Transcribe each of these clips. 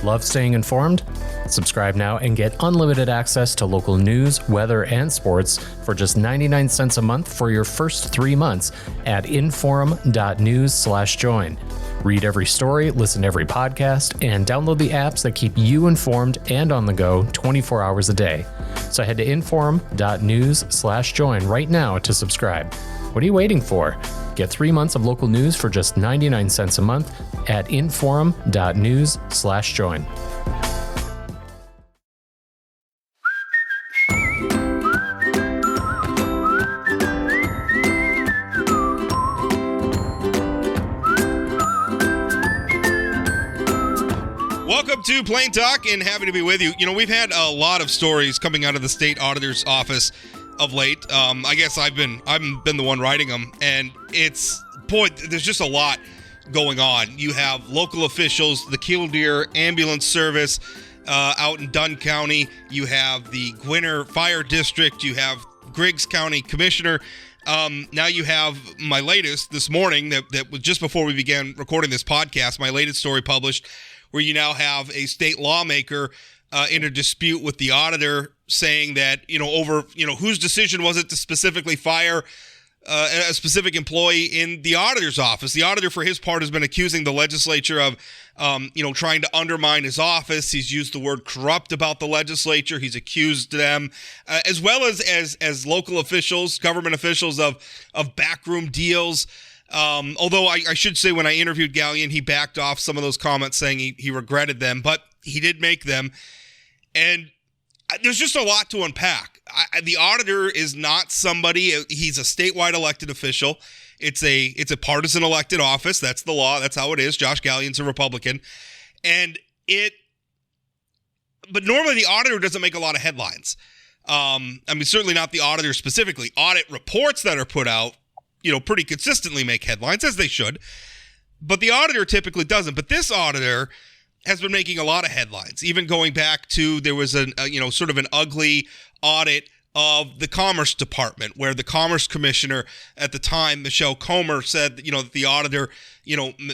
Love staying informed? Subscribe now and get unlimited access to local news, weather, and sports for just 99 cents a month for your first 3 months at inforum.news/join. Read every story, listen to every podcast, and download the apps that keep you informed and on the go 24 hours a day. So head to inforum.news/join right now to subscribe. What are you waiting for? Get 3 months of local news for just 99 cents a month at inforum.news/join. Welcome to Plain Talk, and happy to be with you. You know, we've had a lot of stories coming out of the state auditor's office of late. I guess I've been the one writing them, and there's just a lot going on. You have local officials, the Killdeer Ambulance Service out in Dunn County. You have the Gwinner Fire District. You have Griggs County Commissioner. Now you have my latest this morning that was just before we began recording this podcast, my latest story published, where you now have a state lawmaker in a dispute with the auditor, saying that, over whose decision was it to specifically fire a specific employee in the auditor's office. The auditor, for his part, has been accusing the legislature of, trying to undermine his office. He's used the word corrupt about the legislature. He's accused them, as well as local officials, government officials, of backroom deals. Although I should say, when I interviewed Gallion, he backed off some of those comments, saying he regretted them, but he did make them. And there's just a lot to unpack. The auditor is not somebody, he's a statewide elected official. It's a partisan elected office. That's the law. That's how it is. Josh Gallion's a Republican. But normally the auditor doesn't make a lot of headlines. Certainly not the auditor specifically. Audit reports that are put out, pretty consistently make headlines, as they should. But the auditor typically doesn't. But this auditor has been making a lot of headlines, even going back to, there was sort of an ugly audit of the Commerce Department, where the Commerce Commissioner at the time, Michelle Comer, said, that the auditor,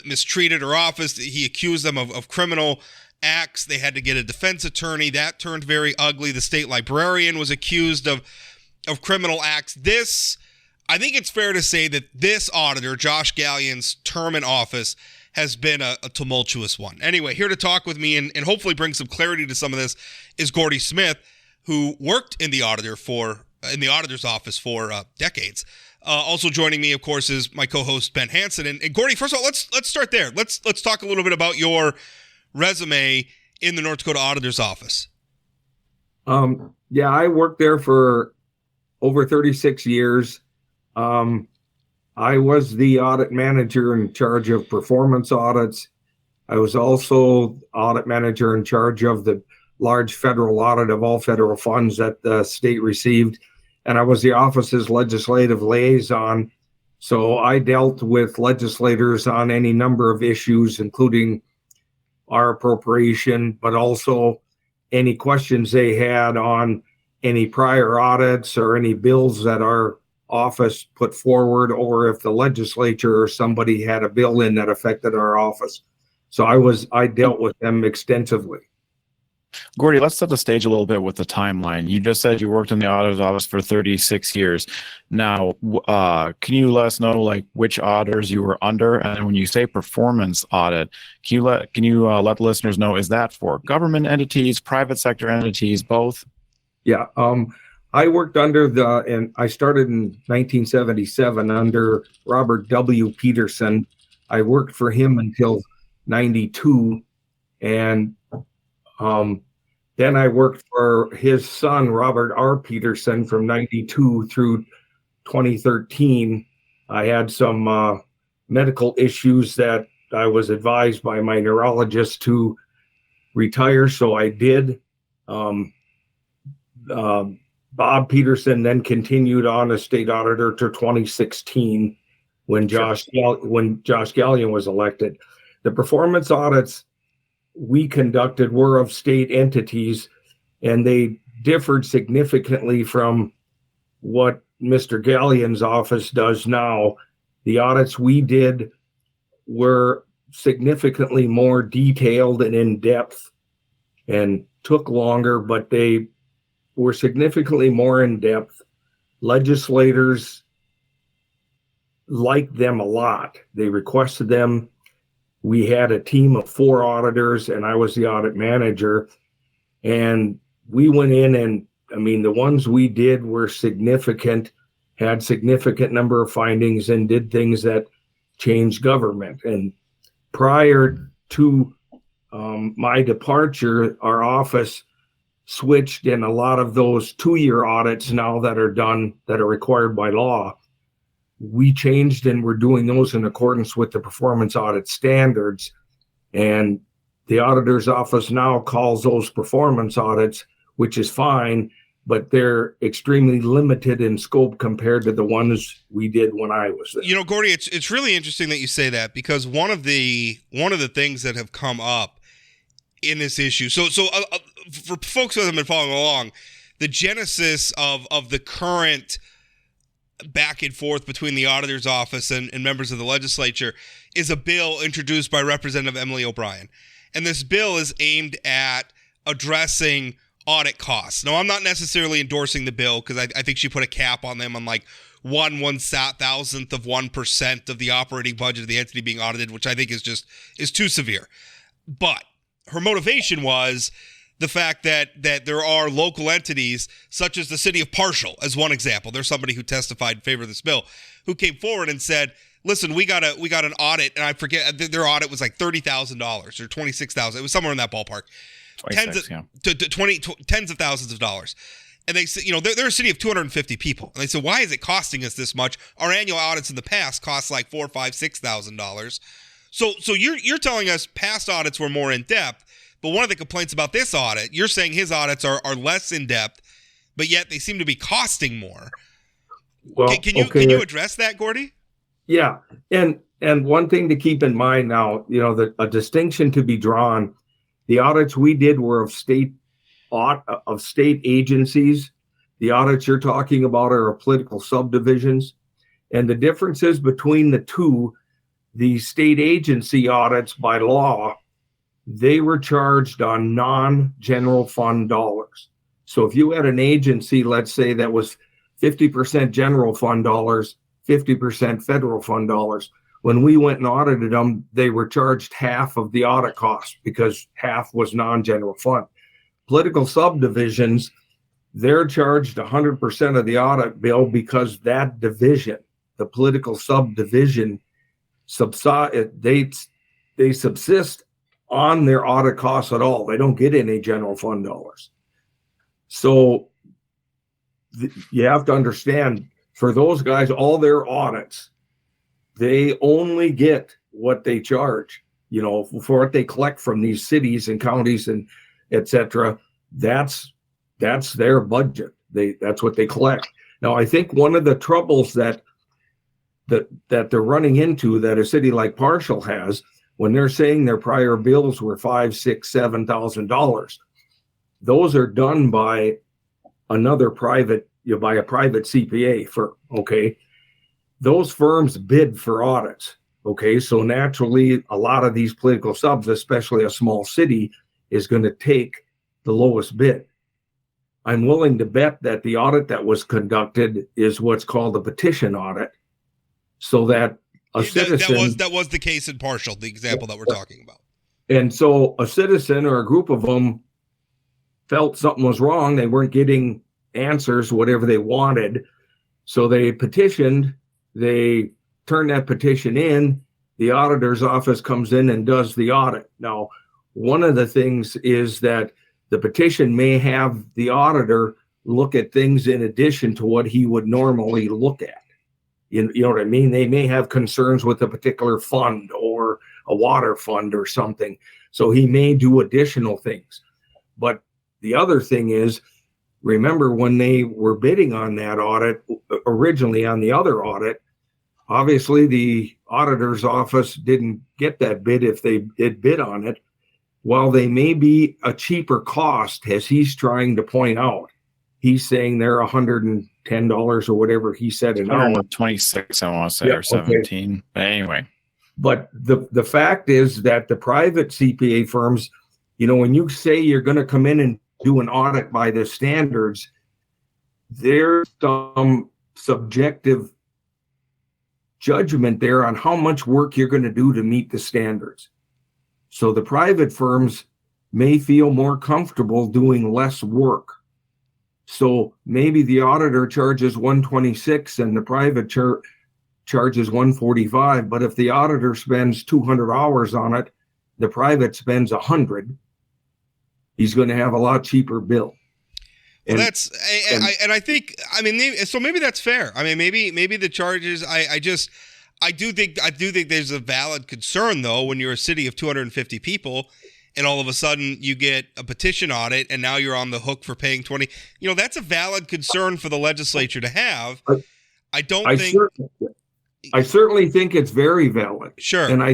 mistreated her office. He accused them of criminal acts. They had to get a defense attorney. That turned very ugly. The state librarian was accused of criminal acts. I think it's fair to say that this auditor, Josh Gallion's term in office, has been a tumultuous one. Anyway, here to talk with me and hopefully bring some clarity to some of this is Gordy Smith, who worked in the auditor's office for decades. Also joining me, of course, is my co-host Ben Hansen. And Gordy, first of all, let's start there. Let's talk a little bit about your resume in the North Dakota Auditor's Office. I worked there for over 36 years. I was the audit manager in charge of performance audits. I was also audit manager in charge of the large federal audit of all federal funds that the state received. And I was the office's legislative liaison. So I dealt with legislators on any number of issues, including our appropriation, but also any questions they had on any prior audits or any bills that our office put forward, or if the legislature or somebody had a bill in that affected our office. So I dealt with them extensively. Gordy, let's set the stage a little bit with the timeline. You just said you worked in the auditor's office for 36 years. Now, can you let us know which auditors you were under? And when you say performance audit, can you let the listeners know, is that for government entities, private sector entities, both? Yeah. I worked and I started in 1977 under Robert W. Peterson. I worked for him until 92. And then I worked for his son, Robert R. Peterson, from 92 through 2013. I had some medical issues that I was advised by my neurologist to retire, so I did. Bob Peterson then continued on as state auditor to 2016 when Josh Gallion was elected. The performance audits we conducted were of state entities, and they differed significantly from what Mr. Gallion's office does now. The audits we did were significantly more detailed and in depth and took longer, but they were significantly more in depth. Legislators liked them a lot. They requested them. We had a team of 4 auditors, and I was the audit manager. And we went in, and I mean, the ones we did were significant, had significant number of findings, and did things that changed government. And prior to my departure, our office switched in a lot of those 2-year audits now that are done, that are required by law. We changed, and we're doing those in accordance with the performance audit standards. And the auditor's office now calls those performance audits, which is fine, but they're extremely limited in scope compared to the ones we did when I was there. You know, Gordy, it's really interesting that you say that, because one of the things that have come up in this issue. So for folks who haven't been following along, the genesis of the current back and forth between the auditor's office and members of the legislature is a bill introduced by Representative Emily O'Brien. And this bill is aimed at addressing audit costs. Now, I'm not necessarily endorsing the bill, because I think she put a cap on them on like 1/1000th of 1% of the operating budget of the entity being audited, which I think is too severe. But her motivation was the fact that there are local entities, such as the city of Parshall, as one example. There's somebody who testified in favor of this bill, who came forward and said, listen, we got an audit, and I forget, their audit was like $30,000 or $26,000. It was somewhere in that ballpark. Tens of thousands of dollars. And they said, they're a city of 250 people. And they said, why is it costing us this much? Our annual audits in the past cost like $4,000, $5,000, $6,000. So you're telling us past audits were more in depth, but one of the complaints about this audit, you're saying his audits are less in depth, but yet they seem to be costing more. Well, can you address that, Gordy? Yeah, and one thing to keep in mind now, a distinction to be drawn. The audits we did were of state agencies. The audits you're talking about are of political subdivisions, and the differences between the two, the state agency audits by law, they were charged on non-general fund dollars. So if you had an agency, let's say, that was 50% general fund dollars, 50% federal fund dollars, when we went and audited them, they were charged half of the audit cost because half was non-general fund. Political subdivisions, they're charged 100% of the audit bill because that division, the political subdivision, they subsist on their audit costs at all. They don't get any general fund dollars. So you have to understand, for those guys, all their audits, they only get what they charge, for what they collect from these cities and counties and et cetera. That's their budget. That's what they collect. Now, I think one of the troubles that they're running into, that a city like Parshall has, when they're saying their prior bills were $5,000, $6,000, $7,000, those are done by another private, by a private CPA those firms bid for audits. So naturally, a lot of these political subs, especially a small city, is going to take the lowest bid. I'm willing to bet that the audit that was conducted is what's called a petition audit, so that a citizen... That was the case in Parshall, the example that we're talking about. And so a citizen or a group of them felt something was wrong. They weren't getting answers, whatever they wanted. So they petitioned. They turn that petition in. The auditor's office comes in and does the audit. Now, one of the things is that the petition may have the auditor look at things in addition to what he would normally look at. You know what I mean? They may have concerns with a particular fund or a water fund or something. So he may do additional things. But the other thing is, remember when they were bidding on that audit, originally on the other audit, obviously the auditor's office didn't get that bid if they did bid on it. While they may be a cheaper cost, as he's trying to point out, he's saying they're $110 or whatever he said an hour. 26, I want to say, or 17. Okay. But anyway. But the fact is that the private CPA firms, when you say you're going to come in and do an audit by the standards, there's some subjective judgment there on how much work you're going to do to meet the standards. So the private firms may feel more comfortable doing less work. So maybe the auditor charges 126 and the private charges 145. But if the auditor spends 200 hours on it, the private spends 100, he's going to have a lot cheaper bill. Well, I think, so maybe that's fair. I mean, maybe the charges, I do think there's a valid concern though, when you're a city of 250 people and all of a sudden you get a petition audit and now you're on the hook for paying 20, that's a valid concern for the legislature to have. I certainly think it's very valid. Sure. And I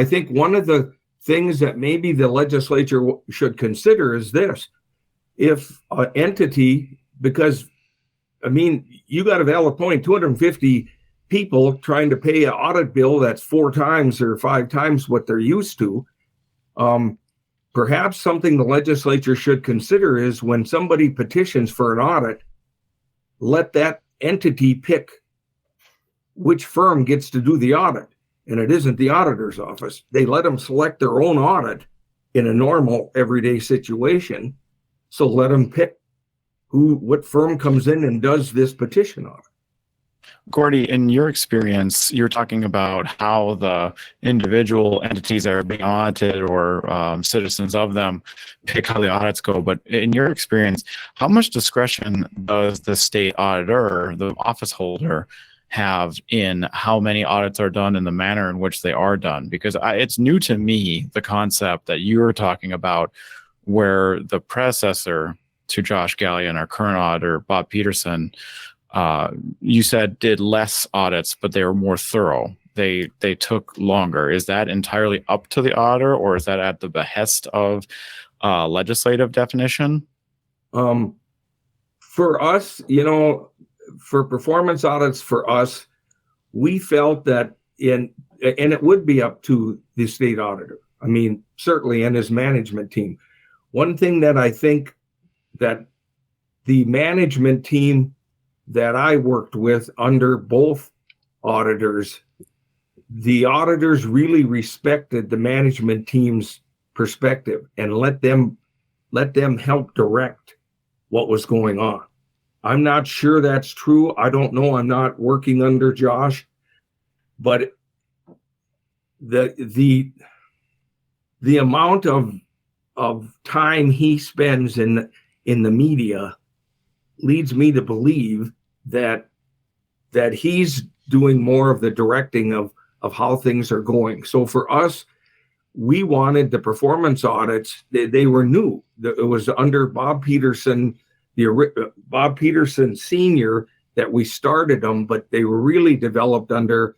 think one of the things that maybe the legislature should consider is this. If an entity, because you got a valid point, 250 people trying to pay an audit bill that's 4 times or 5 times what they're used to. Perhaps something the legislature should consider is when somebody petitions for an audit, let that entity pick which firm gets to do the audit. And it isn't the auditor's office. They let them select their own audit in a normal everyday situation. So let them pick what firm comes in and does this petition audit. Gordy, in your experience, you're talking about how the individual entities that are being audited or citizens of them pick how the audits go. But in your experience, how much discretion does the state auditor, the office holder, have in how many audits are done and the manner in which they are done? Because it's new to me, the concept that you're talking about, where the predecessor to Josh Gallion, our current auditor, Bob Peterson, you said did less audits, but they were more thorough. They took longer. Is that entirely up to the auditor, or is that at the behest of legislative definition? For us, for performance audits, for us, we felt that and it would be up to the state auditor. Certainly, and his management team. One thing that I think that the management team that I worked with under both auditors, the auditors really respected the management team's perspective and let them help direct what was going on. I'm not sure that's true. I don't know. I'm not working under Josh, but the amount of time he spends in the media leads me to believe that he's doing more of the directing of how things are going. So for us, we wanted the performance audits. They were new. It was under Bob Peterson, Bob Peterson Sr. that we started them, but they were really developed under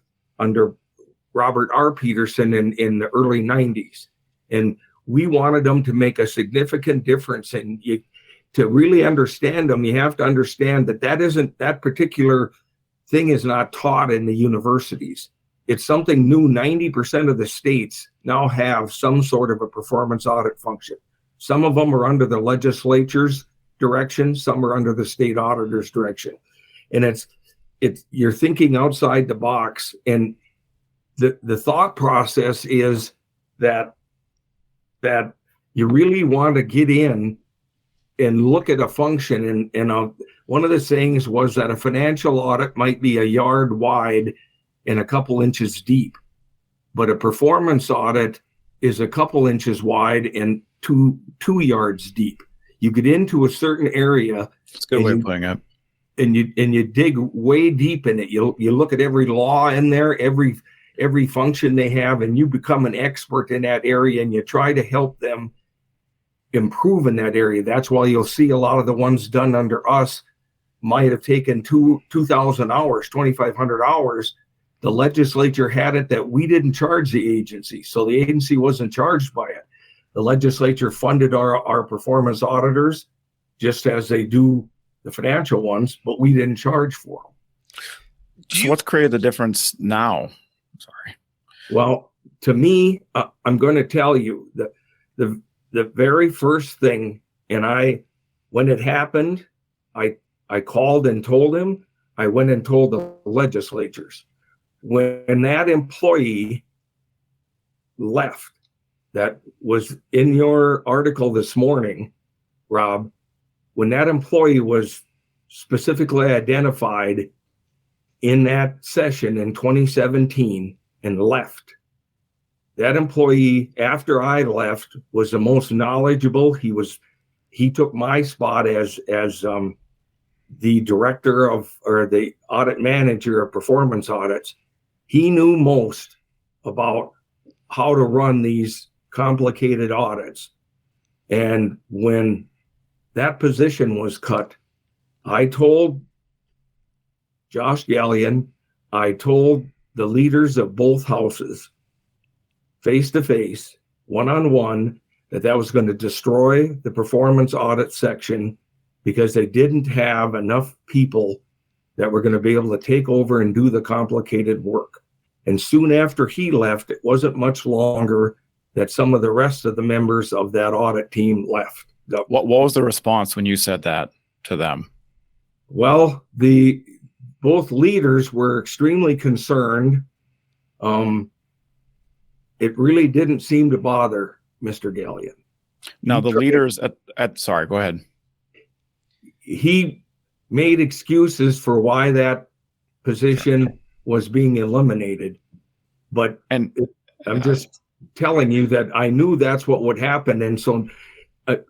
Robert R. Peterson in the early 90s. And we wanted them to make a significant difference. And to really understand them, you have to understand that particular thing is not taught in the universities. It's something new. 90% of the states now have some sort of a performance audit function. Some of them are under the legislature's direction. Some are under the state auditor's direction. And you're thinking outside the box. And the thought process is that you really want to get in and look at a function. And one of the sayings was that a financial audit might be a yard wide and a couple inches deep, but a performance audit is a couple inches wide and two yards deep. You get into a certain area. That's a good way of putting it. And you dig way deep in it. You look at every law in there, every function they have, and you become an expert in that area, and you try to help them improve in that area. That's why you'll see a lot of the ones done under us might have taken 2,000 hours, 2,500 hours. The legislature had it that we didn't charge the agency, so the agency wasn't charged by it. The legislature funded our performance auditors just as they do the financial ones, but we didn't charge for them. So what's created the difference now? Sorry. Well, to me, I'm going to tell you that the the very first thing, and when it happened, I called and told him. I went and told the legislatures. When that employee left, that was in your article this morning, Rob, when that employee was specifically identified in that session in 2017 and left, that employee, after I left, was the most knowledgeable. He took my spot as the director or the audit manager of performance audits. He knew most about how to run these complicated audits. And when that position was cut, I told Josh Gallion, I told the leaders of both houses, face to face, one-on-one, that was going to destroy the performance audit section because they didn't have enough people that were going to be able to take over and do the complicated work. And soon after he left, it wasn't much longer that some of the rest of the members of that audit team left. What was the response when you said that to them? Well, both leaders were extremely concerned. It really didn't seem to bother Mr. Gallion. Now, the leaders sorry, go ahead. He made excuses for why that position was being eliminated. But I'm just telling you that I knew that's what would happen. And so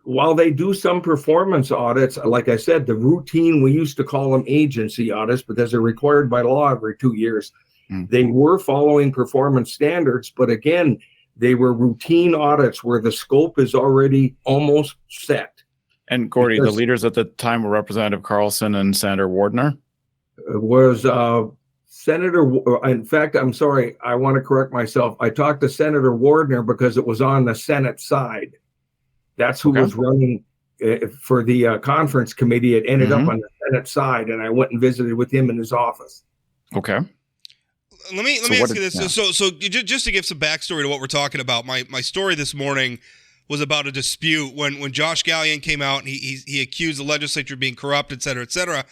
while they do some performance audits, like I said, the routine, we used to call them agency audits because they're required by law every 2 years. They were following performance standards, but again, they were routine audits where the scope is already almost set. And Gordy, the leaders at the time were Representative Carlson and Senator Wardner? Was Senator, in fact, I'm sorry, I want to correct myself. I talked to Senator Wardner because it was on the Senate side. That's who was running for the conference committee. It ended up on the Senate side, and I went and visited with him in his office. Okay. Let me ask you this. Yeah. So just to give some backstory to what we're talking about, my story this morning was about a dispute when Josh Gallion came out and he accused the legislature of being corrupt, et cetera, et cetera.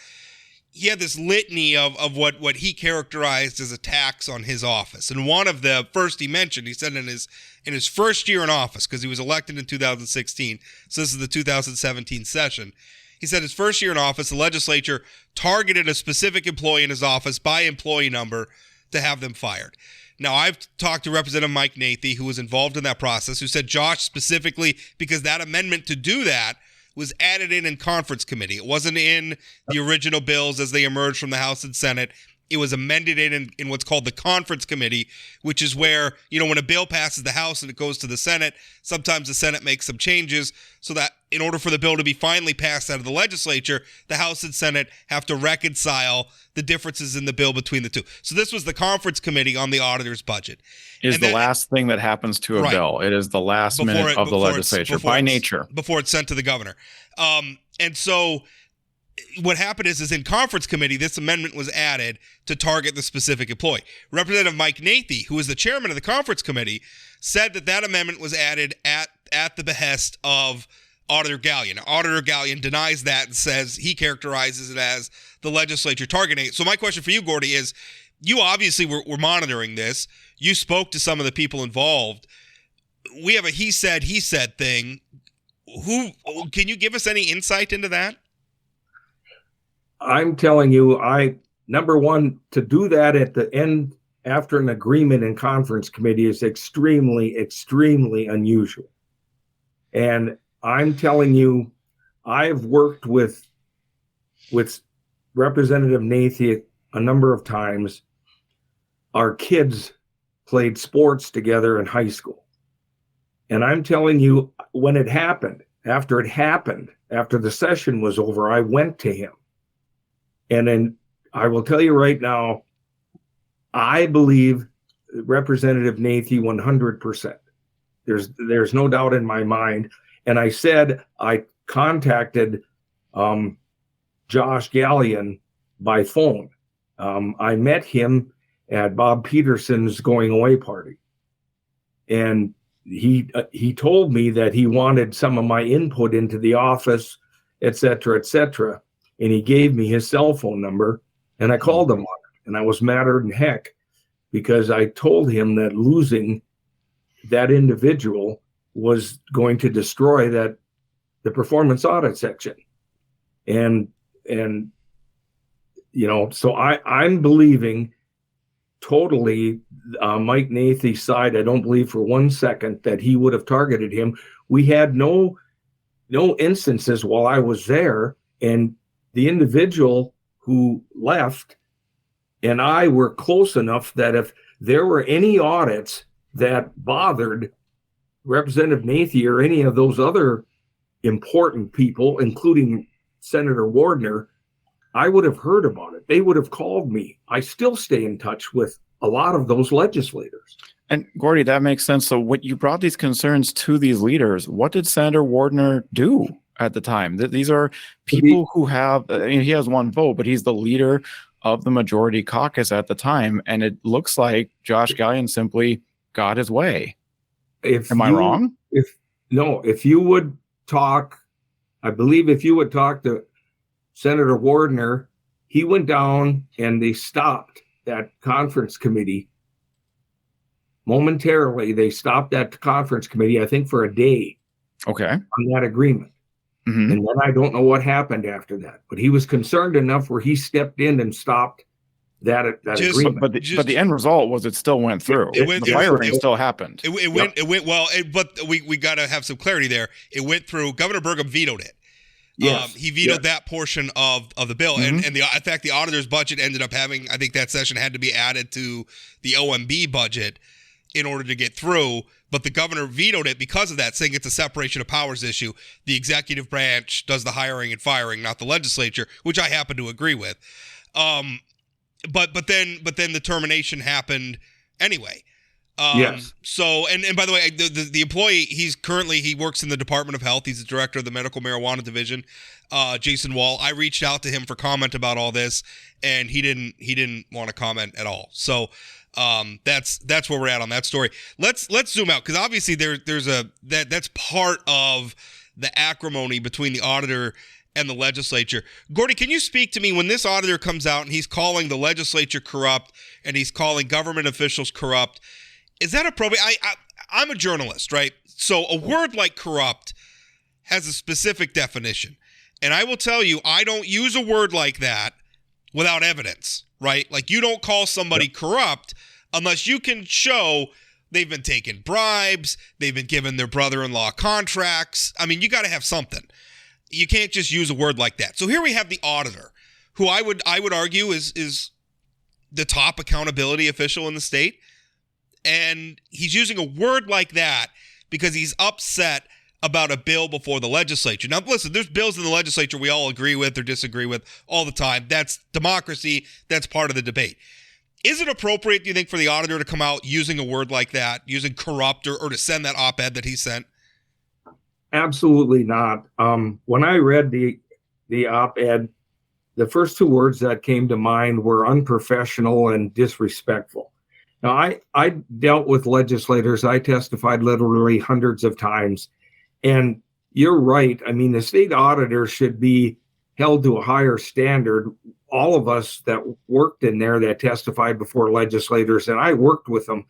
He had this litany of what he characterized as attacks on his office. And one of the first he mentioned, he said in his first year in office, because he was elected in 2016, so this is the 2017 session, he said his first year in office, the legislature targeted a specific employee in his office by employee number to have them fired. Now, I've talked to Representative Mike Nathy, who was involved in that process, who said Josh specifically, because that amendment to do that was added in conference committee. It wasn't in the original bills as they emerged from the House and Senate. It was amended in what's called the conference committee, which is where, when a bill passes the House and it goes to the Senate, sometimes the Senate makes some changes so that in order for the bill to be finally passed out of the legislature, the House and Senate have to reconcile the differences in the bill between the two. So this was the conference committee on the auditor's budget. Is the last thing that happens to a bill. It is the last minute of the legislature by nature. Before it's sent to the governor. And so what happened is in conference committee, this amendment was added to target the specific employee. Representative Mike Nathy, who is the chairman of the conference committee, said that amendment was added at the behest of Auditor Gallion. Auditor Gallion denies that and says he characterizes it as the legislature targeting it. So my question for you, Gordy, is you obviously were monitoring this. You spoke to some of the people involved. We have a he said thing. Can you give us any insight into that? I'm telling you, number one, to do that at the end after an agreement in conference committee is extremely, extremely unusual. And I'm telling you, I've worked with Representative Nathy a number of times. Our kids played sports together in high school. And I'm telling you, when it happened, after the session was over, I went to him. And then I will tell you right now, I believe Representative Nathy 100%. There's no doubt in my mind. And I said I contacted Josh Gallion by phone. I met him at Bob Peterson's going away party. And he told me that he wanted some of my input into the office, et cetera, and he gave me his cell phone number, and I called him on it, and I was madder than heck because I told him that losing that individual was going to destroy the performance audit section, and so I'm believing totally Mike Nathy's side. I don't believe for 1 second that he would have targeted him. We had no instances while I was there, and the individual who left and I were close enough that if there were any audits that bothered Representative Nathy or any of those other important people, including Senator Wardner, I would have heard about it. They would have called me. I still stay in touch with a lot of those legislators. And Gordy, that makes sense. So when you brought these concerns to these leaders, what did Senator Wardner do at the time? These are people who have, he has one vote, but he's the leader of the majority caucus at the time. And it looks like Josh Gallion simply got his way. Am I wrong? If you would talk, I believe if you would talk to Senator Wardner, he went down and they stopped that conference committee. Momentarily, they stopped that conference committee, I think for a day. Okay. On that agreement. Mm-hmm. And then I don't know what happened after that. But he was concerned enough where he stepped in and stopped that agreement. But the end result was it still went through. The firing still happened. It went well, but we got to have some clarity there. It went through. Governor Burgum vetoed it. Yes. He vetoed that portion of the bill. Mm-hmm. And in fact, the auditor's budget ended up having, I think that session had to be added to the OMB budget in order to get through. But the governor vetoed it because of that, saying it's a separation of powers issue. The executive branch does the hiring and firing, not the legislature, which I happen to agree with. But then the termination happened anyway. Yes. So, and by the way, the employee, he works in the Department of Health. He's the director of the Medical Marijuana Division, Jason Wall. I reached out to him for comment about all this, and he didn't want to comment at all. So, that's where we're at on that story. Let's zoom out, because obviously that's part of the acrimony between the auditor and the legislature. Gordy, can you speak to me when this auditor comes out and he's calling the legislature corrupt and he's calling government officials corrupt? Is that appropriate? I'm a journalist, right? So a word like corrupt has a specific definition. And I will tell you, I don't use a word like that without evidence, right? Like, you don't call somebody corrupt unless you can show they've been taking bribes, they've been given their brother-in-law contracts. I mean, you got to have something. You can't just use a word like that. So here we have the auditor, who I would argue is the top accountability official in the state. And he's using a word like that because he's upset about a bill before the legislature. Now, listen, there's bills in the legislature we all agree with or disagree with all the time. That's democracy. That's part of the debate. Is it appropriate, do you think, for the auditor to come out using a word like that, using corrupt, or to send that op-ed that he sent? Absolutely not. When I read the op-ed, the first two words that came to mind were unprofessional and disrespectful. Now, I dealt with legislators. I testified literally hundreds of times. And you're right. I mean, the state auditor should be held to a higher standard. All of us that worked in there that testified before legislators, and I worked with them.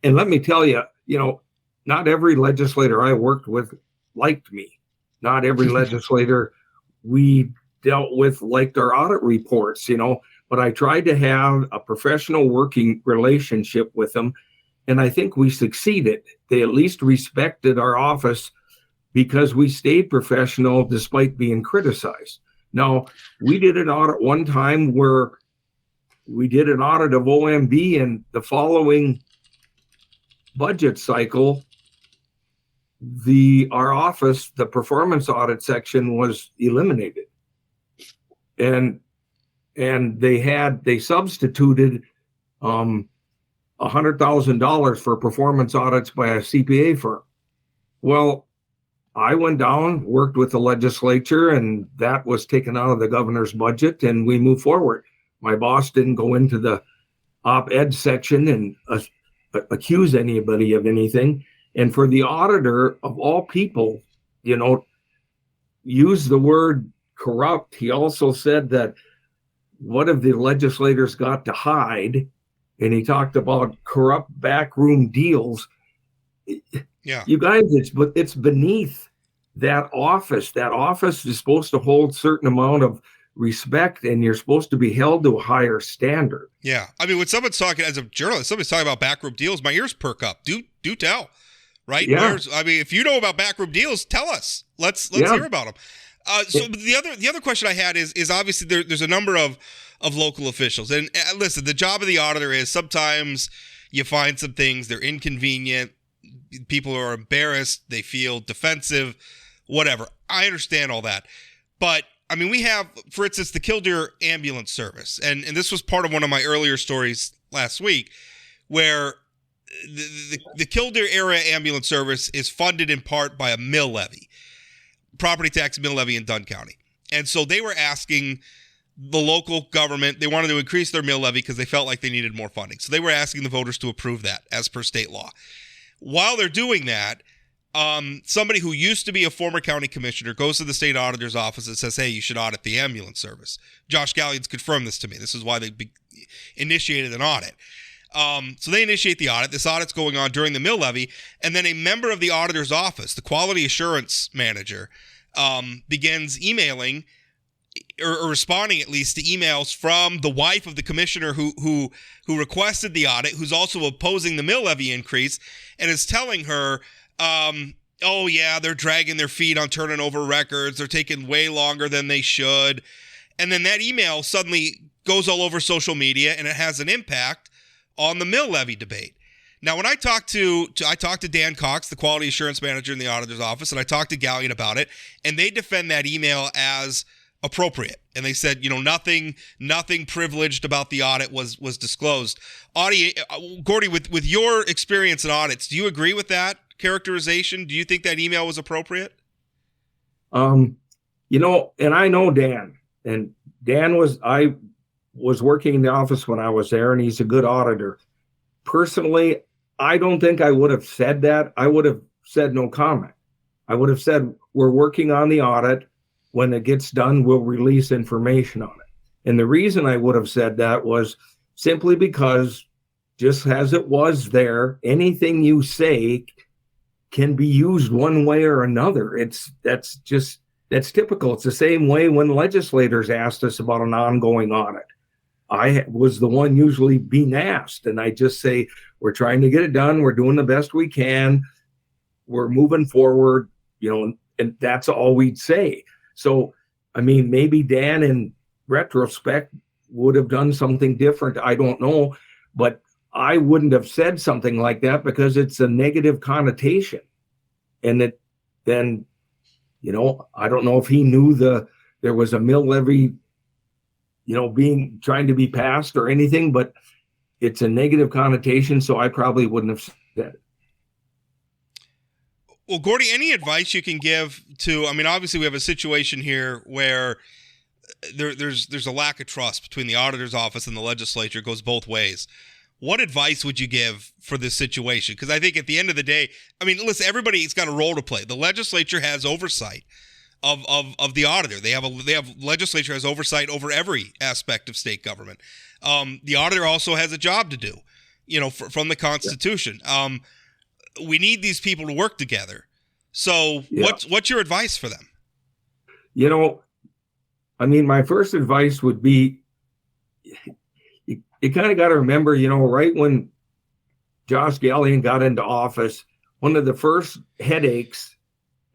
And let me tell you, not every legislator I worked with liked me. Not every legislator we dealt with liked our audit reports, but I tried to have a professional working relationship with them. And I think we succeeded. They at least respected our office because we stayed professional despite being criticized. Now, we did an audit one time where we did an audit of OMB, and the following budget cycle, our office, the performance audit section, was eliminated. And they substituted $100,000 for performance audits by a CPA firm. Well, I went down, worked with the legislature, and that was taken out of the governor's budget, and we moved forward. My boss didn't go into the op-ed section and accuse anybody of anything. And for the auditor, of all people, use the word corrupt. He also said that what have the legislators got to hide? And he talked about corrupt backroom deals. Yeah. You guys, it's beneath that office. That office is supposed to hold certain amount of respect, and you're supposed to be held to a higher standard. Yeah. I mean, when someone's talking, as a journalist, somebody's talking about backroom deals, my ears perk up. Do tell, right? Yeah. If you know about backroom deals, tell us. Let's hear about them. So the other question I had is obviously there's a number of local officials, and listen, the job of the auditor is sometimes you find some things, they're inconvenient, people are embarrassed, they feel defensive, whatever. I understand all that, but I mean, we have, for instance, the Killdeer ambulance service, and this was part of one of my earlier stories last week, where the Killdeer area ambulance service is funded in part by a mill levy, property tax mill levy in Dunn County. And so they were asking the local government, they wanted to increase their mill levy because they felt like they needed more funding. So they were asking the voters to approve that as per state law. While they're doing that, somebody who used to be a former county commissioner goes to the state auditor's office and says, hey, you should audit the ambulance service. Josh Gallion's confirmed this to me. This is why they initiated an audit. So they initiate the audit. This audit's going on during the mill levy, and then a member of the auditor's office, the quality assurance manager, begins emailing or responding at least to emails from the wife of the commissioner who requested the audit, who's also opposing the mill levy increase, and is telling her, oh yeah, they're dragging their feet on turning over records. They're taking way longer than they should. And then that email suddenly goes all over social media, and it has an impact on the mill levy debate. Now, when I talked to Dan Cox, the quality assurance manager in the auditor's office, and I talked to Gallion about it, and they defend that email as appropriate. And they said, nothing privileged about the audit was disclosed. Gordy, with your experience in audits, do you agree with that characterization? Do you think that email was appropriate? And I know Dan, and I was working in the office when I was there, and he's a good auditor. Personally, I don't think I would have said that. I would have said no comment. I would have said, we're working on the audit. When it gets done, we'll release information on it. And the reason I would have said that was simply because, just as it was there, anything you say can be used one way or another. That's typical. It's the same way when legislators asked us about an ongoing audit. I was the one usually being asked, and I just say, we're trying to get it done. We're doing the best we can. We're moving forward, and that's all we'd say. So, I mean, maybe Dan in retrospect would have done something different. I don't know, but I wouldn't have said something like that because it's a negative connotation. And I don't know if he knew there was a mill levy, trying to be passed or anything, but it's a negative connotation. So I probably wouldn't have said it. Well, Gordy, any advice you can give to, obviously we have a situation here where there's a lack of trust between the auditor's office and the legislature. It goes both ways. What advice would you give for this situation? Because I think at the end of the day, listen, everybody's got a role to play. The legislature has oversight of the auditor. Legislature has oversight over every aspect of state government. The auditor also has a job to do, from the Constitution. We need these people to work together. So what's your advice for them? My first advice would be, you kind of got to remember, right when Josh Gallion got into office, one of the first headaches,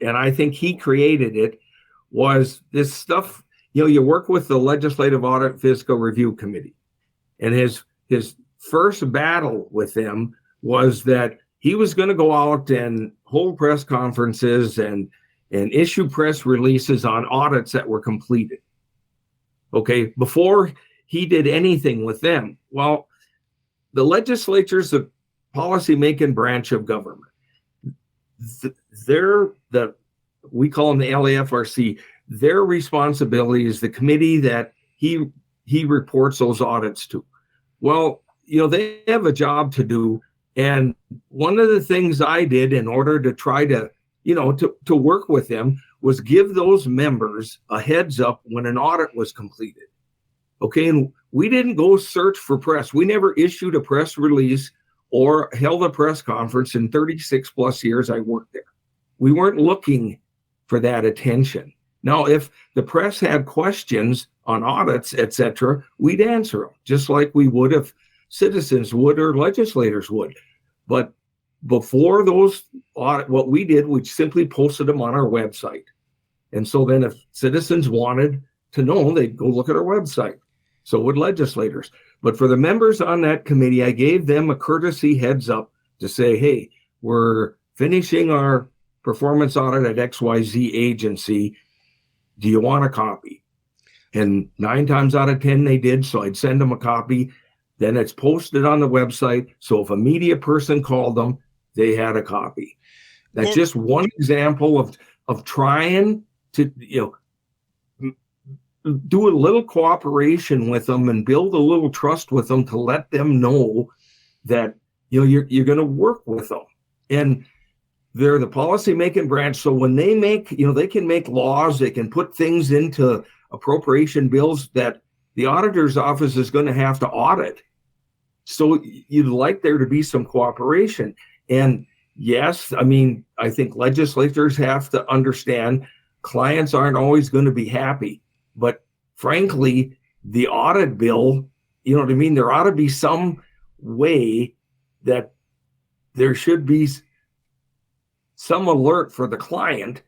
and I think he created it, was this stuff, you work with the Legislative Audit Fiscal Review Committee. And his first battle with them was that he was going to go out and hold press conferences and issue press releases on audits that were completed. Okay, before he did anything with them. Well, the legislature's the policy-making branch of government. We call them the LAFRC. Their responsibility is the committee that he reports those audits to. Well, they have a job to do, And one of the things I did in order to try to, to work with them was give those members a heads up when an audit was completed. Okay. And we didn't go search for press. We never issued a press release or held a press conference in 36 plus years I worked there. We weren't looking for that attention. Now, if the press had questions on audits, etc., we'd answer them just like we would if citizens would or legislators would. But before those audit, what we did, we simply posted them on our website. And so then if citizens wanted to know, they'd go look at our website. So would legislators. But for the members on that committee, I gave them a courtesy heads up to say, hey, we're finishing our performance audit at XYZ agency. Do you want a copy? And 9 times out of 10, they did. So I'd send them a copy. Then it's posted on the website. So if a media person called them, they had a copy. That's just one example of trying to, do a little cooperation with them and build a little trust with them to let them know that, you're going to work with them. And they're the policy making branch. So when they make, they can make laws, they can put things into appropriation bills that the auditor's office is going to have to audit. So you'd like there to be some cooperation. And yes, I think legislators have to understand clients aren't always going to be happy. But frankly, the audit bill, there ought to be some way that there should be some alert for the client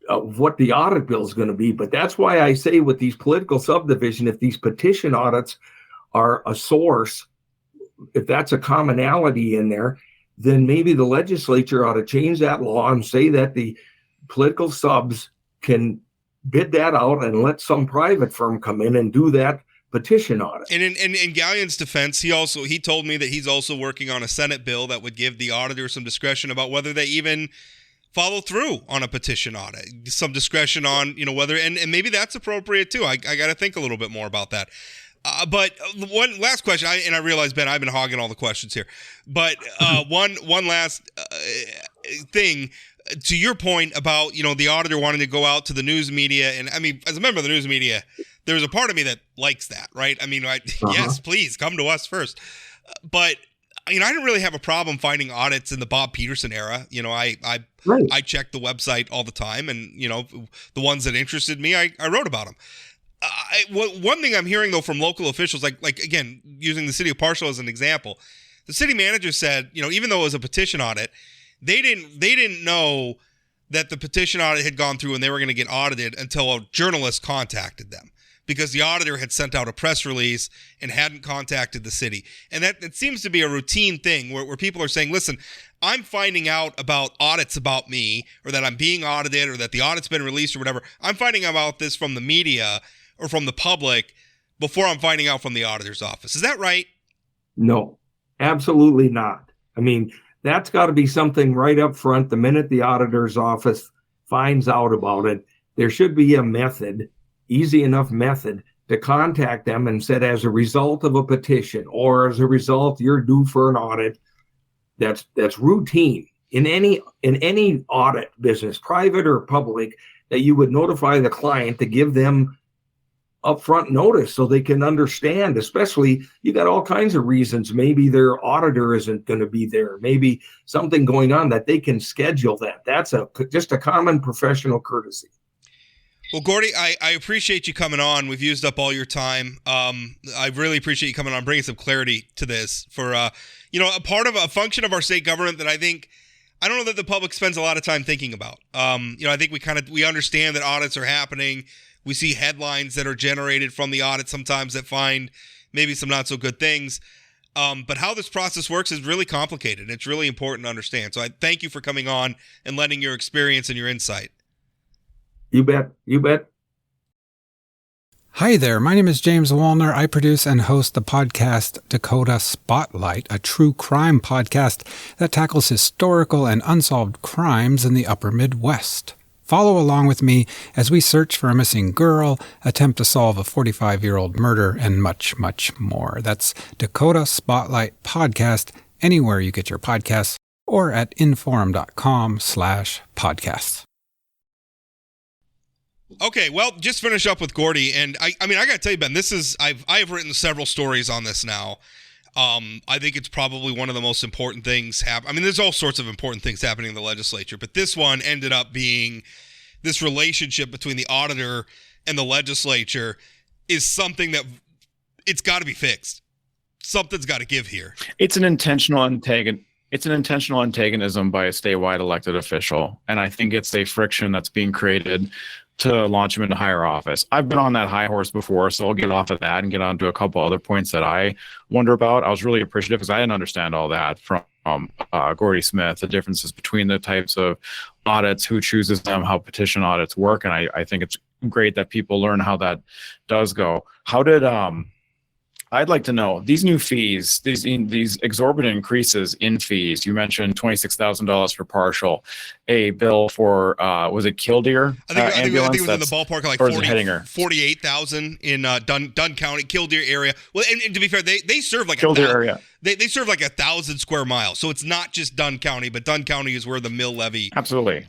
of what the audit bill is going to be. But that's why I say with these political subdivision, if these petition audits are a source, if that's a commonality in there, then maybe the legislature ought to change that law and say that the political subs can bid that out and let some private firm come in and do that petition audit. And in Gallion's defense, he told me that he's also working on a Senate bill that would give the auditor some discretion about whether they even follow through on a petition audit, some discretion on, whether, and maybe that's appropriate too. I got to think a little bit more about that. But one last question, I realize, Ben, I've been hogging all the questions here, but one last thing. To your point about, the auditor wanting to go out to the news media, and as a member of the news media, there's a part of me that likes that, right? Yes, please come to us first. But I didn't really have a problem finding audits in the Bob Peterson era. I checked the website all the time, and the ones that interested me, I wrote about them. One thing I'm hearing though from local officials, like again, using the city of Parshall as an example, the city manager said, even though it was a petition audit, they didn't know that the petition audit had gone through and they were going to get audited until a journalist contacted them, because the auditor had sent out a press release and hadn't contacted the city. And that seems to be a routine thing where people are saying, listen, I'm finding out about audits about me, or that I'm being audited, or that the audit's been released or whatever. I'm finding out about this from the media or from the public before I'm finding out from the auditor's office. Is that right? No, absolutely not. That's got to be something right up front. The minute the auditor's office finds out about it, there should be a method, easy enough method, to contact them and said, as a result of a petition, or as a result you're due for an audit. That's routine in any audit business, private or public, that you would notify the client to give them upfront notice so they can understand. Especially, you got all kinds of reasons. Maybe their auditor isn't going to be there. Maybe something going on that they can schedule that. That's just a common professional courtesy. Well, Gordy, I appreciate you coming on. We've used up all your time. I really appreciate you coming on, bringing some clarity to this for, a part of a function of our state government that I don't know that the public spends a lot of time thinking about. I think we understand that audits are happening. We see headlines that are generated from the audit sometimes that find maybe some not so good things. But how this process works is really complicated. It's really important to understand. So I thank you for coming on and lending your experience and your insight. You bet. Hi there, my name is James Wallner. I produce and host the podcast Dakota Spotlight, a true crime podcast that tackles historical and unsolved crimes in the upper Midwest. Follow along with me as we search for a missing girl, attempt to solve a 45-year-old murder, and much, much more. That's Dakota Spotlight Podcast, anywhere you get your podcasts or at inforum.com/podcasts. Okay, well, just finish up with Gordy, and I mean, I got to tell you, Ben, I've written several stories on this now. I think it's probably one of the most important things I mean, there's all sorts of important things happening in the legislature, but this one ended up being this relationship between the auditor and the legislature is something that it's got to be fixed. Something's got to give here. It's an intentional antagonism by a statewide elected official, and I think it's a friction that's being created to launch him into higher office. I've been on that high horse before, so I'll get off of that and get on to a couple other points that I wonder about. I was really appreciative because I didn't understand all that from Gordy Smith, the differences between the types of audits, who chooses them, how petition audits work, and I think it's great that people learn how that does go. How did I'd like to know these new fees, these exorbitant increases in fees. You mentioned $26,000 for partial, a bill for was it Killdeer? I think it was in the ballpark of like 48,000 in Dunn County, Killdeer area. Well, and to be fair, they serve like Killdeer area. They serve like 1,000 square miles, so it's not just Dunn County, but Dunn County is where the mill levy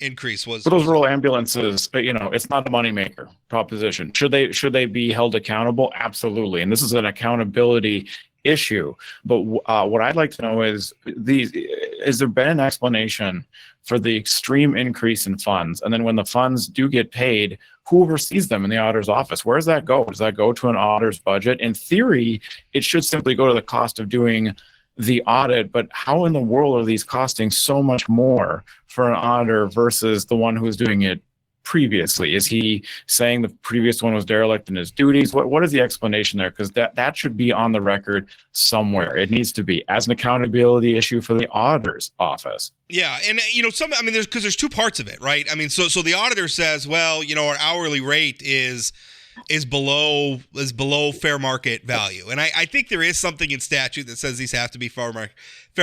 increase was. But those rural ambulances, it's not a moneymaker proposition. Should they be held accountable? Absolutely, and this is an accountability issue. But what I'd like to know is has there been an explanation for the extreme increase in funds? And then when the funds do get paid, who oversees them in the auditor's office? Where does that go? Does that go to an auditor's budget? In theory, it should simply go to the cost of doing the audit, but how in the world are these costing so much more for an auditor versus the one who's doing it previously? Is he saying the previous one was derelict in his duties? What is the explanation there? Because that should be on the record somewhere. It needs to be as an accountability issue for the auditor's office. Yeah, and there's two parts of it, right? I mean, so the auditor says, well, our hourly rate is below fair market value, and I think there is something in statute that says these have to be fair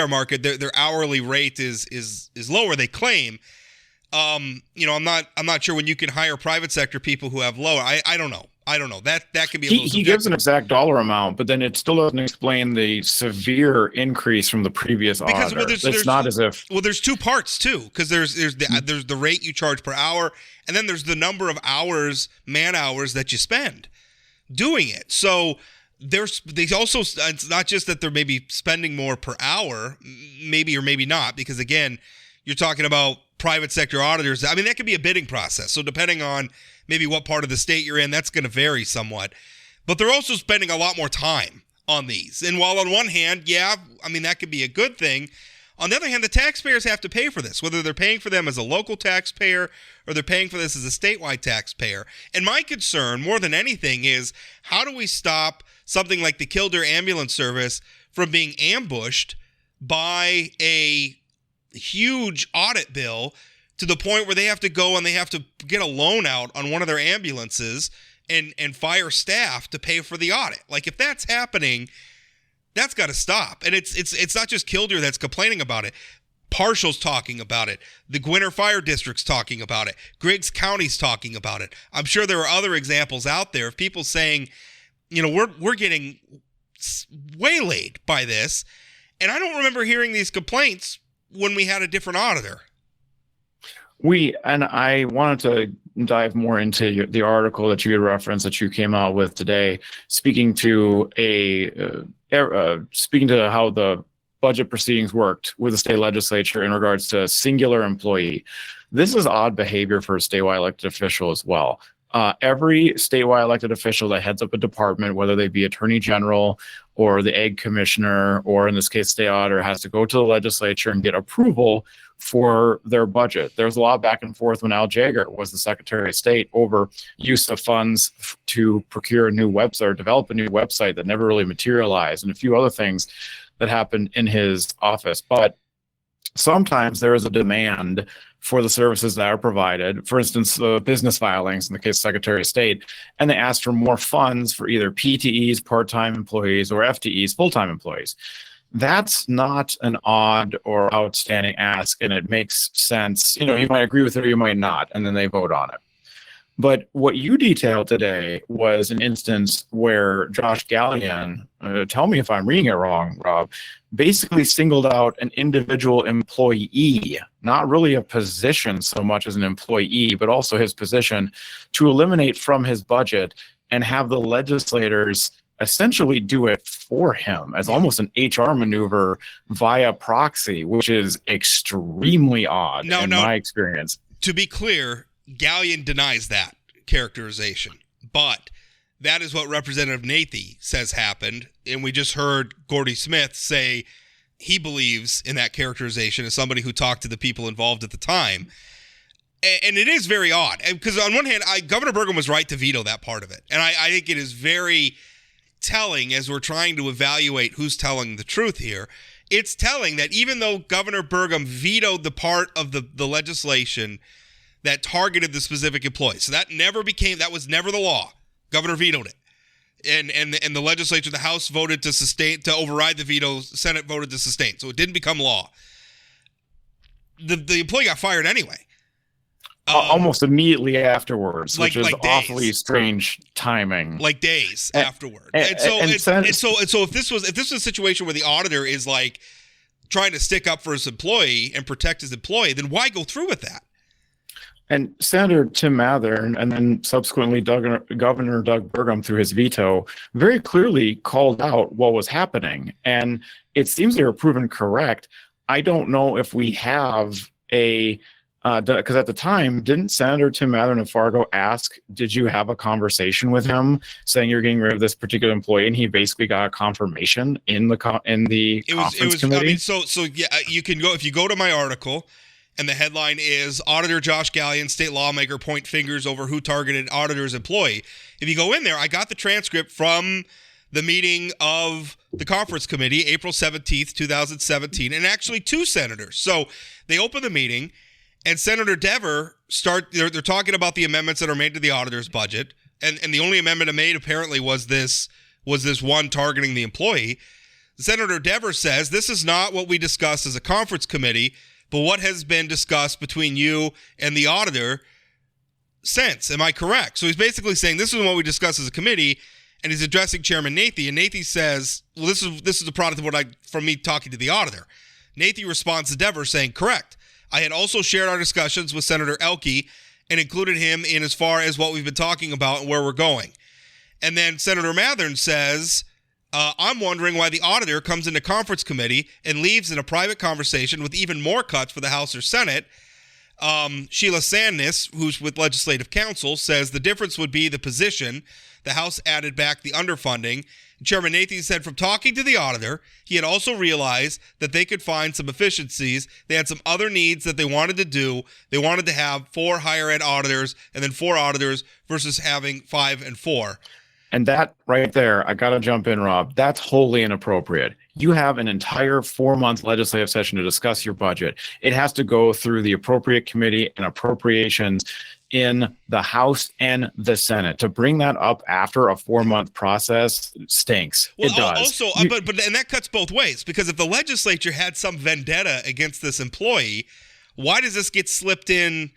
market. Their hourly rate is lower, they claim. I'm not sure when you can hire private sector people who have lower. I don't know. That can be a little he gives an exact dollar amount, but then it still doesn't explain the severe increase from the previous auditor. It's not as if there's two parts too, because there's the rate you charge per hour, and then there's the number of man hours that you spend doing it. So they also, it's not just that they're maybe spending more per hour, maybe or maybe not, because again, you're talking about private sector auditors. I mean, that could be a bidding process. So depending on maybe what part of the state you're in, that's going to vary somewhat. But they're also spending a lot more time on these. And while on one hand, that could be a good thing, on the other hand, the taxpayers have to pay for this, whether they're paying for them as a local taxpayer or they're paying for this as a statewide taxpayer. And my concern, more than anything, is how do we stop something like the Killdeer ambulance service from being ambushed by a huge audit bill to the point where they have to go and they have to get a loan out on one of their ambulances and fire staff to pay for the audit. Like, if that's happening, that's got to stop. And it's not just Killdeer that's complaining about it. Partial's talking about it. The Gwinner Fire District's talking about it. Griggs County's talking about it. I'm sure there are other examples out there of people saying, we're getting waylaid by this. And I don't remember hearing these complaints when we had a different auditor. I wanted to dive more into the article that you had referenced that you came out with today, speaking to how the budget proceedings worked with the state legislature in regards to a singular employee. This is odd behavior for a statewide elected official as well. Every statewide elected official that heads up a department, whether they be attorney general or the ag commissioner, or in this case, state auditor, has to go to the legislature and get approval for their budget. There was a lot of back and forth when Al Jaeger was the Secretary of State over use of funds to procure a new website or develop a new website that never really materialized, and a few other things that happened in his office. But sometimes there is a demand for the services that are provided. For instance, business filings in the case of Secretary of State, and they ask for more funds for either PTEs, part-time employees, or FTEs, full-time employees. That's not an odd or outstanding ask, and it makes sense. You might agree with it or you might not, and then they vote on it. But what you detailed today was an instance where Josh Gallion, tell me if I'm reading it wrong, Rob, basically singled out an individual employee, not really a position so much as an employee, but also his position, to eliminate from his budget and have the legislators essentially do it for him as almost an HR maneuver via proxy, which is extremely odd in my experience. To be clear, Gallion denies that characterization, but that is what Representative Nathy says happened, and we just heard Gordy Smith say he believes in that characterization as somebody who talked to the people involved at the time. And it is very odd, because on one hand, Governor Burgum was right to veto that part of it, and I think it is very telling as we're trying to evaluate who's telling the truth here. It's telling that even though Governor Burgum vetoed the part of the legislation that targeted the specific employee, so that was never the law. Governor vetoed it, and the legislature, the House voted to override the veto. The Senate voted to sustain, so it didn't become law. The employee got fired anyway. Almost immediately afterwards, which is days. Awfully strange timing. Like days afterward. And so if this was a situation where the auditor is like trying to stick up for his employee and protect his employee, then why go through with that? And Senator Tim Mathern, and then subsequently Governor Doug Burgum, through his veto, very clearly called out what was happening. And it seems they were proven correct. I don't know if we have because at the time, didn't Senator Tim Mathern of Fargo ask, did you have a conversation with him saying you're getting rid of this particular employee? And he basically got a confirmation in the conference committee. I mean, so yeah, you can go, if you go to my article, and the headline is Auditor Josh Gallion, state lawmaker, point fingers over who targeted auditor's employee. If you go in there, I got the transcript from the meeting of the conference committee, April 17th, 2017, and actually two senators. So they open the meeting, and Senator Dever they're talking about the amendments that are made to the auditor's budget, and the only amendment made apparently was this one targeting the employee. Senator Dever says, this is not what we discussed as a conference committee, but what has been discussed between you and the auditor since. Am I correct? So he's basically saying this is what we discussed as a committee, and he's addressing Chairman Nathy, and Nathy says, well, this is the product of from me talking to the auditor. Nathy responds to Dever saying, correct. I had also shared our discussions with Senator Elke and included him in as far as what we've been talking about and where we're going. And then Senator Mathern says, I'm wondering why the auditor comes into conference committee and leaves in a private conversation with even more cuts for the House or Senate. Sheila Sandness, who's with Legislative Counsel, says the difference would be the position. The House added back the underfunding. Chairman Nathan said from talking to the auditor, he had also realized that they could find some efficiencies. They had some other needs that they wanted to do. They wanted to have 4 higher ed auditors and then 4 auditors versus having 5 and 4. And that right there, I got to jump in, Rob. That's wholly inappropriate. You have an entire 4-month legislative session to discuss your budget. It has to go through the appropriate committee and appropriations in the House and the Senate. To bring that up after a 4-month process stinks. Well, it does. Also, but that cuts both ways, because if the legislature had some vendetta against this employee, why does this get slipped in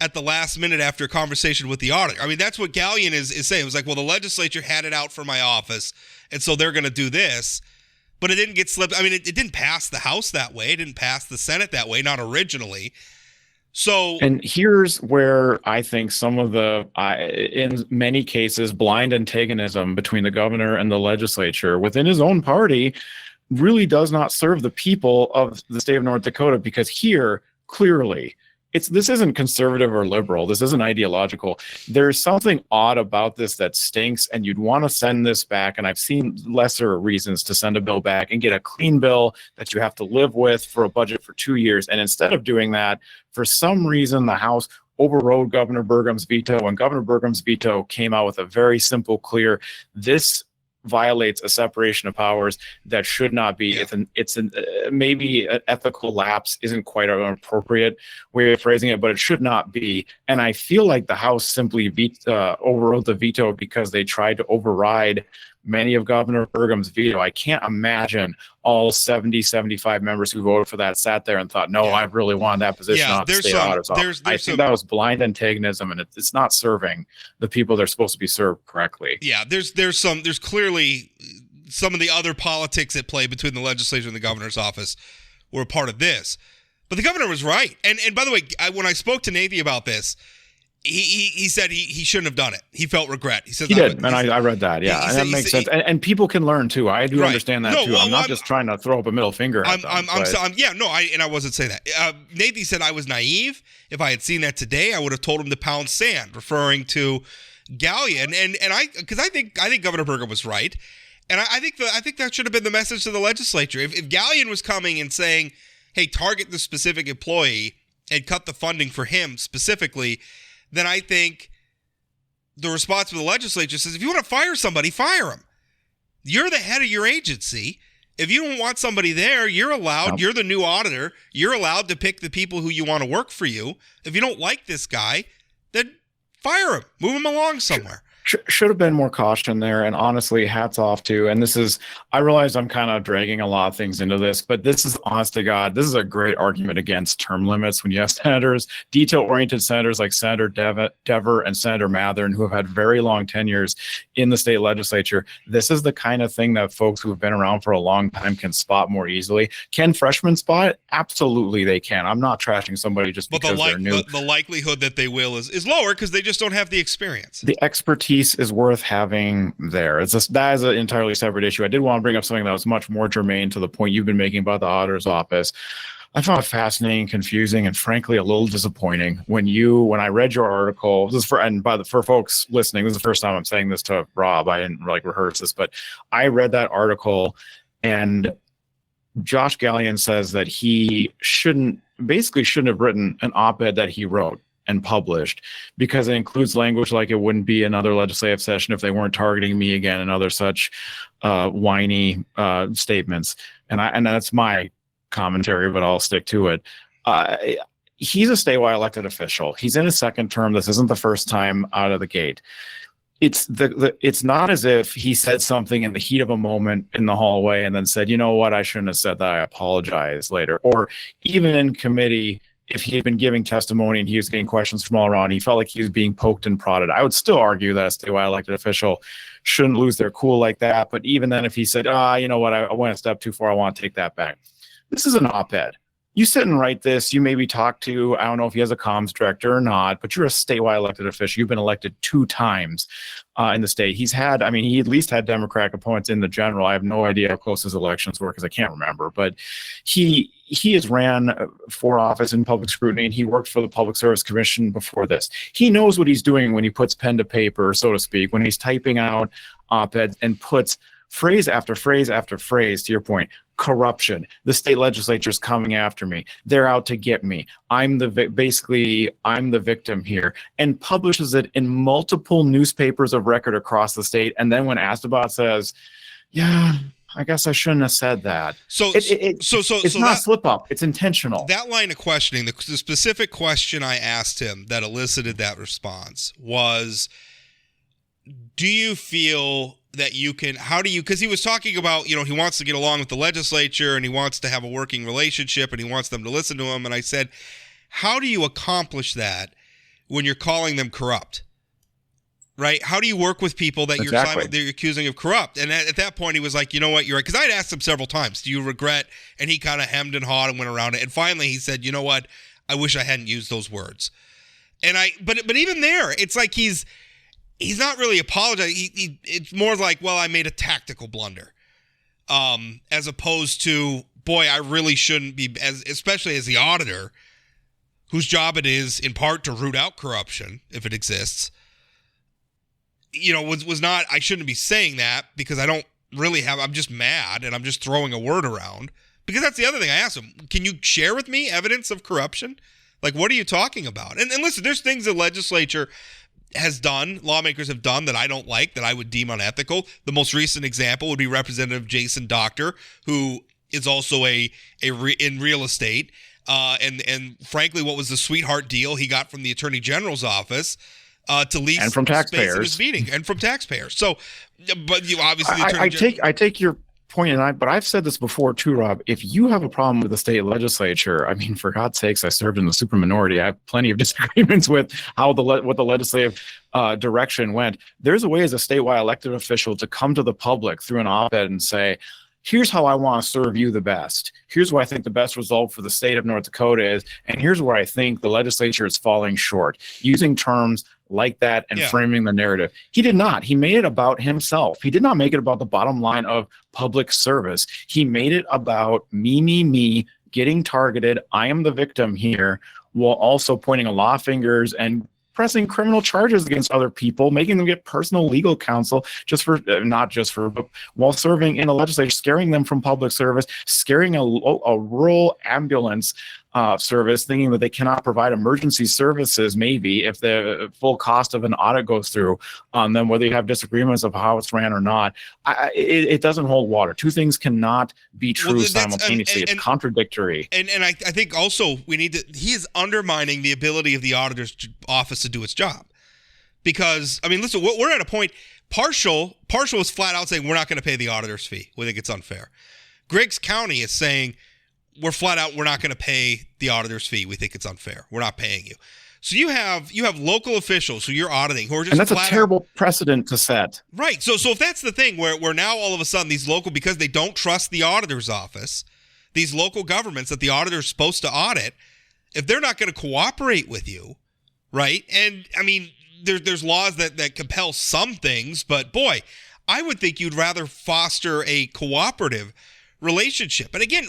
at the last minute after a conversation with the auditor? I mean, that's what Gallion is saying. It was like, well, the legislature had it out for my office, and so they're going to do this. But it didn't get slipped. I mean, it didn't pass the House that way. It didn't pass the Senate that way, not originally. So, and here's where I think some of the, in many cases, blind antagonism between the governor and the legislature within his own party really does not serve the people of the state of North Dakota, because here, clearly, this isn't conservative or liberal. This isn't ideological. There's something odd about this that stinks, and you'd want to send this back. And I've seen lesser reasons to send a bill back and get a clean bill that you have to live with for a budget for 2 years. And instead of doing that, for some reason, the House overrode Governor Burgum's veto, and Governor Burgum's veto came out with a very simple, clear, this violates a separation of powers that should not be. Yeah. Maybe an ethical lapse isn't quite an appropriate way of phrasing it, but it should not be. And I feel like the House simply overrode the veto because they tried to override many of Governor Burgum's veto. I can't imagine all 70, 75 members who voted for that sat there and thought, no, I really want that position off the state auditor's office. I think that was blind antagonism, and it's not serving the people they're supposed to be served correctly. Yeah, there's clearly some of the other politics at play between the legislature and the governor's office were a part of this. But the governor was right. And by the way, when I spoke to Nathan about this, he said he shouldn't have done it. He felt regret. He said he did, and I read that. Yeah, and that makes sense. And people can learn too. I do understand that too. I'm not just trying to throw up a middle finger at them. I wasn't saying that. Nathan said I was naive. If I had seen that today, I would have told him to pound sand, referring to Gallion. And I think Governor Burgum was right. And I think that should have been the message to the legislature. If Gallion was coming and saying, hey, target the specific employee and cut the funding for him specifically, then I think the response from the legislature says, if you want to fire somebody, fire him. You're the head of your agency. If you don't want somebody there, you're allowed. You're the new auditor. You're allowed to pick the people who you want to work for you. If you don't like this guy, then fire him. Move him along somewhere. Should have been more caution there, and honestly, hats off to. And this is, I realize I'm kind of dragging a lot of things into this, but this is, honest to God, this is a great argument against term limits when you have senators, detail-oriented senators like Senator Dever and Senator Mathern, who have had very long tenures in the state legislature. This is the kind of thing that folks who have been around for a long time can spot more easily. Can freshmen spot it? Absolutely, they can. I'm not trashing somebody just because they're new. The likelihood that they will is lower because they just don't have the experience. The expertise is worth having there. That is an entirely separate issue. I did want to bring up something that was much more germane to the point you've been making about the auditor's office. I found it fascinating, confusing, and frankly a little disappointing when I read your article. This is for folks listening, this is the first time I'm saying this to Rob. I didn't rehearse this, but I read that article, and Josh Gallion says that he shouldn't have written an op-ed that he wrote and published because it includes language like it wouldn't be another legislative session if they weren't targeting me again and other such whiny statements. And that's my commentary, but I'll stick to it. He's a statewide elected official. He's in his second term. This isn't the first time out of the gate. It's not as if he said something in the heat of a moment in the hallway and then said, you know what, I shouldn't have said that. I apologize later. Or even in committee, if he had been giving testimony and he was getting questions from all around, he felt like he was being poked and prodded. I would still argue that a statewide elected official shouldn't lose their cool like that. But even then, if he said, you know what, I went a step too far, I want to take that back. This is an op-ed. You sit and write this. You maybe talk to, I don't know if he has a comms director or not, but you're a statewide elected official. You've been elected 2 times in the state. He at least had Democratic opponents in the general. I have no idea how close his elections were because I can't remember, but he has ran for office in public scrutiny, and he worked for the Public Service Commission before this. He knows what he's doing when he puts pen to paper, so to speak, when he's typing out op-eds and puts phrase after phrase after phrase, to your point, corruption. The state legislature's coming after me. They're out to get me. I'm the victim here, and publishes it in multiple newspapers of record across the state. And then when asked about, says, yeah, I guess I shouldn't have said that. So it's not slip up. It's intentional. That line of questioning, the specific question I asked him that elicited that response was, do you feel that you can, because he was talking about, he wants to get along with the legislature and he wants to have a working relationship and he wants them to listen to him. And I said, how do you accomplish that when you're calling them corrupt? Right? How do you work with people that you're accusing of corrupt? And at that point, he was like, you know what, you're right. Because I'd asked him several times, do you regret? And he kind of hemmed and hawed and went around it. And finally, he said, you know what, I wish I hadn't used those words. And but even there, it's like he's not really apologizing. It's more like, well, I made a tactical blunder, as opposed to, boy, I really shouldn't be, especially as the auditor, whose job it is in part to root out corruption if it exists. Was not, I shouldn't be saying that because I don't really I'm just mad and I'm just throwing a word around. Because that's the other thing I asked him. Can you share with me evidence of corruption? Like, what are you talking about? And listen, there's things the legislature has done, lawmakers have done that I don't like, that I would deem unethical. The most recent example would be Representative Jason Doctor, who is also in real estate. And frankly, what was the sweetheart deal he got from the Attorney General's office to lease and from space in taxpayers. his meeting, and from taxpayers. So, but you obviously I take your point, but I've said this before too, Rob. If you have a problem with the state legislature, I mean, for God's sakes, I served in the super minority. I have plenty of disagreements with how what the legislative direction went. There's a way as a statewide elected official to come to the public through an op-ed and say, here's how I want to serve you the best. Here's what I think the best result for the state of North Dakota is. And here's where I think the legislature is falling short, using terms like that and framing the narrative. He did not. He made it about himself. He did not make it about the bottom line of public service. He made it about me, getting targeted. I am the victim here, while also pointing a lot of fingers and pressing criminal charges against other people, making them get personal legal counsel but while serving in the legislature, scaring them from public service, scaring a rural ambulance service, thinking that they cannot provide emergency services, maybe if the full cost of an audit goes through on them, whether you have disagreements of how it's ran or not. It doesn't hold water. Two things cannot be true simultaneously. It's contradictory. And I think also he is undermining the ability of the auditor's office to do its job. Because, I mean, listen, we're at a point, Partial is flat out saying we're not going to pay the auditor's fee. We think it's unfair. Griggs County is saying, we're not going to pay the auditor's fee. We think it's unfair. We're not paying you. So you have local officials who you're auditing who are just, and that's a terrible precedent to set. Right. So if that's the thing where now all of a sudden these local, because they don't trust the auditor's office, these local governments that the auditor's supposed to audit, if they're not going to cooperate with you, right? And I mean, there's laws that compel some things, but boy, I would think you'd rather foster a cooperative relationship. And again,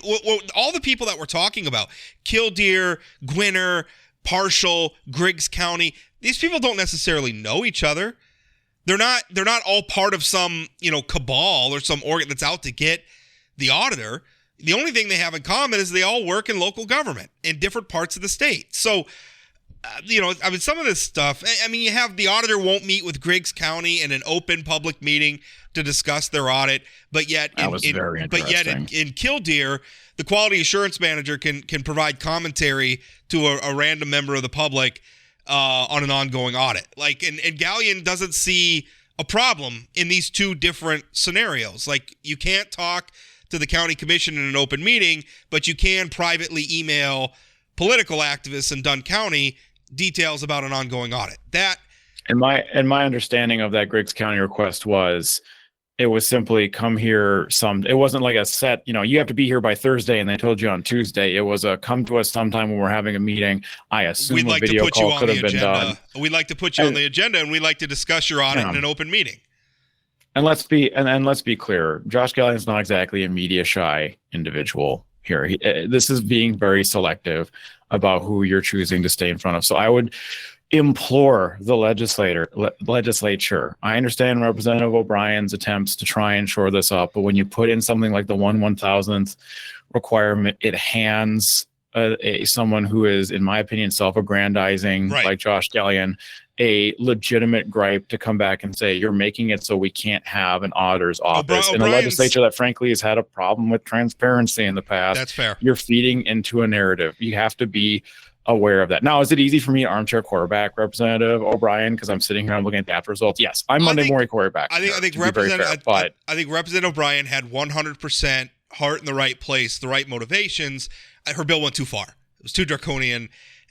all the people that we're talking about, Killdeer, Gwinner, Partial, Griggs County, these people don't necessarily know each other. They're not all part of some, cabal or some organ that's out to get the auditor. The only thing they have in common is they all work in local government in different parts of the state. So, some of this stuff, you have the auditor won't meet with Griggs County in an open public meeting to discuss their audit, but yet in Killdeer, the quality assurance manager can provide commentary to a random member of the public on an ongoing audit. And Gallion doesn't see a problem in these two different scenarios. Like, you can't talk to the county commission in an open meeting, but you can privately email political activists in Dunn County details about an ongoing audit. That, and my understanding of that Griggs County request was, it was simply come here it wasn't like a set, you have to be here by Thursday and they told you on Tuesday. It was a come to us sometime when we're having a meeting. I assume we'd like a video to put you call on could the have been agenda. done. We'd like to put you on the agenda, and we'd like to discuss your audit in an open meeting. And let's be clear. Josh Gallion is not exactly a media shy individual here. This is being very selective about who you're choosing to stay in front of. So I would implore the legislature. I understand Representative O'Brien's attempts to try and shore this up, but when you put in something like the 1/1000th requirement, it hands someone who is, in my opinion, self-aggrandizing, like Josh Gallion, a legitimate gripe to come back and say, you're making it so we can't have an auditor's office in a legislature that frankly has had a problem with transparency in the past. That's fair. You're feeding into a narrative. You have to be aware of that. Now, is it easy for me to armchair quarterback Representative O'Brien because I'm sitting here, I'm looking at the after results? Yes, I'm Monday morning quarterback. I think Representative O'Brien had 100% heart in the right place, the right motivations. Her bill went too far. It was too draconian.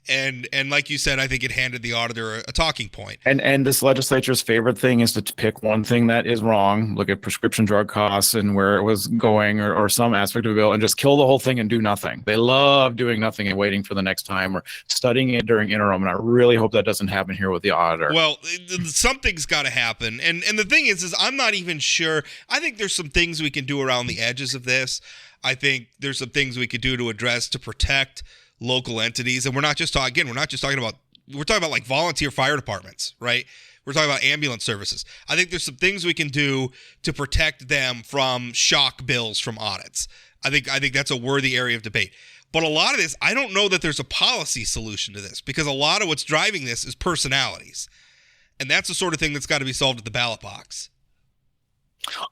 And like you said, I think it handed the auditor a talking point. And this legislature's favorite thing is to pick one thing that is wrong, look at prescription drug costs and where it was going or some aspect of the bill and just kill the whole thing and do nothing. They love doing nothing and waiting for the next time or studying it during interim. And I really hope that doesn't happen here with the auditor. Well, something's got to happen. And the thing is I'm not even sure. I think there's some things we can do around the edges of this. I think there's some things we could do to address, to protect local entities. And we're talking about like volunteer fire departments, right? We're talking about ambulance services. I think there's some things we can do to protect them from shock bills from audits. I think that's a worthy area of debate. But a lot of this, I don't know that there's a policy solution to this, because a lot of what's driving this is personalities. And that's the sort of thing that's got to be solved at the ballot box.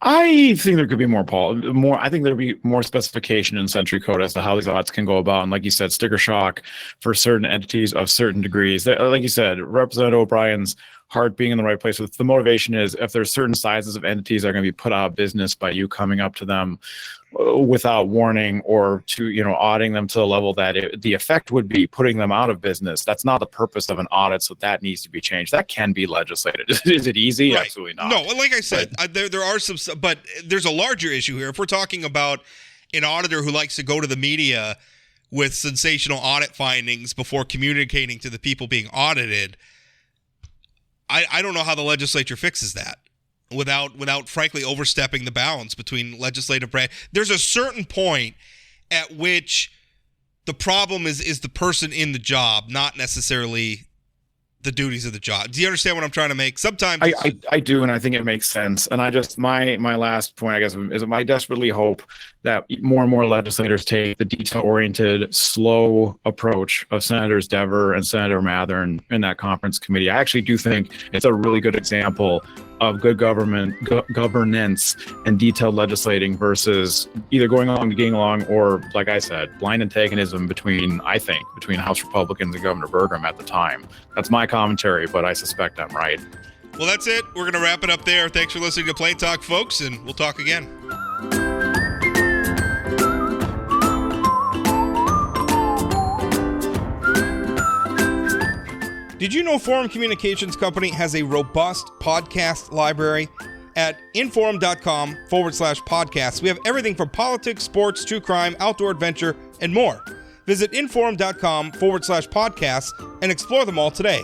I think there could be more, Paul. I think there'd be more specification in Century Code as to how these audits can go about. And like you said, sticker shock for certain entities of certain degrees. Like you said, Representative O'Brien's heart being in the right place. The motivation is if there's certain sizes of entities that are going to be put out of business by you coming up to them without warning, or to auditing them to the level that the effect would be putting them out of business. That's not the purpose of an audit, so that needs to be changed. That can be legislated. Is it easy? Right. Absolutely not. No, like I said, there are some, but there's a larger issue here. If we're talking about an auditor who likes to go to the media with sensational audit findings before communicating to the people being audited, I don't know how the legislature fixes that without frankly overstepping the bounds between legislative branch. There's a certain point at which the problem is the person in the job, not necessarily the duties of the job. Do you understand what I'm trying to make? Sometimes I do, and I think it makes sense. And I just my last point, I guess, is I desperately hope that more and more legislators take the detail-oriented, slow approach of Senators Dever and Senator Mathern in that conference committee. I actually do think it's a really good example of good governance and detailed legislating versus either going along to getting along, or, like I said, blind antagonism between House Republicans and Governor Burgum at the time. That's my commentary, but I suspect I'm right. Well, that's it. We're going to wrap it up there. Thanks for listening to Plain Talk, folks, and we'll talk again. Did you know Forum Communications Company has a robust podcast library? At inforum.com/podcasts, we have everything from politics, sports, true crime, outdoor adventure, and more. Visit inforum.com/podcasts and explore them all today.